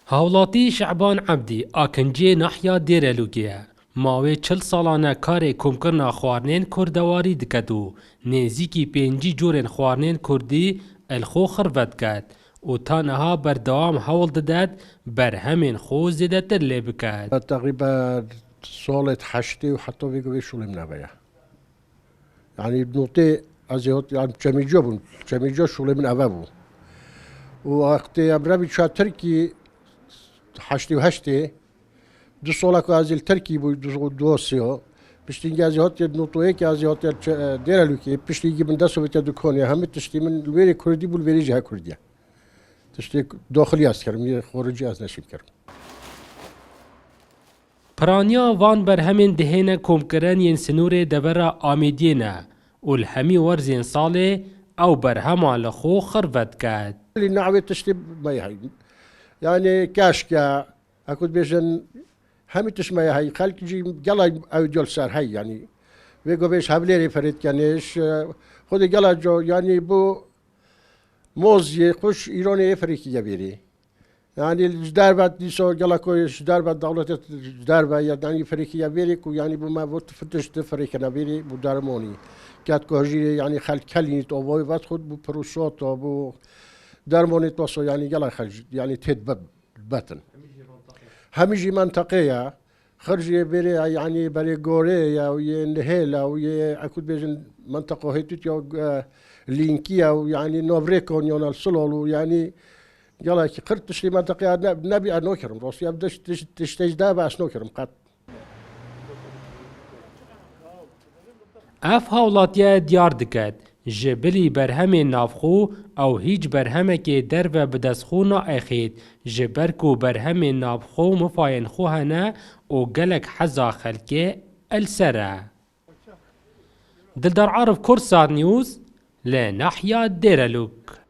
هاولاتی شعبان عبدی آکنجی نحیا دیرلوگیه ماوی 40 سالانه کار کمکرنا خواردنین کردواری دکدو نزیکی 5 جورن خواردنین کردی الخو خرفت کرد و تانها بردوام حول داد بر همین خو زیده تر لی بکد. تقریبا سالت 80 و حتی بگوی شولی منویه یعنی نوته از يعني جميجو شغل من أبابو وقت أمرابي شا تركي حشتي وهشتي دو صولك أزيل تركي بو دو سيو بشتين جازي هات نوتوه كي أزي هات ديرالوكي بشتي يجي من دسو بيتا دكانيا هم تشتي من الويري كردي بو الويري جها كرديا تشتي داخلي أز كرم خارجي أز نشيم كرم پرانیا وان بر همین دهینه کمکرن ین سنور دبر آمیدینه والهمی ورزین ساله او بر هما لخو خرفت کرد. اللي نعوي تشتي ما هي يعني كاشكا أكود بيجن همي تشمي هاي خلق جي جلا أو جل سر هاي يعني بيجو بيش هبليري فريد كانش خود جلا جو يعني بو موزي خوش إيراني أفريقيا بيري يعني الجدار بعد ديسو جلا كويش جدار بعد دولة جدار بعد يعني أفريقيا بيري كو يعني بو ما وقت فتش أفريقيا بيري بو دارموني كات كوجي يعني خلق كليني توبوي بعد خود بو بروشوت بو درموني توصل يعني جلا خرج يعني تهد بطن هميجي منطقية خرجي بري يعني بري غوريا ويا نهيلا ويا أكود بيجن منطقة هيتوت يا لينكيا ويعني نوفريكون يونا السلول يعني جلا خرجت تشري منطقة نبي أنوكرم روسيا بدش تشتاج بس نوكرم قط اف هاولاتیا دیار دکد جبلی برهم نافخو او هیچ برهمه که در و بدسخو نا اخید جبرکو برهم نافخو مفاین خو هنه او گلک حزا خلکه السره دلدار عارف كورسار نيوز لنحيا ديرلوك.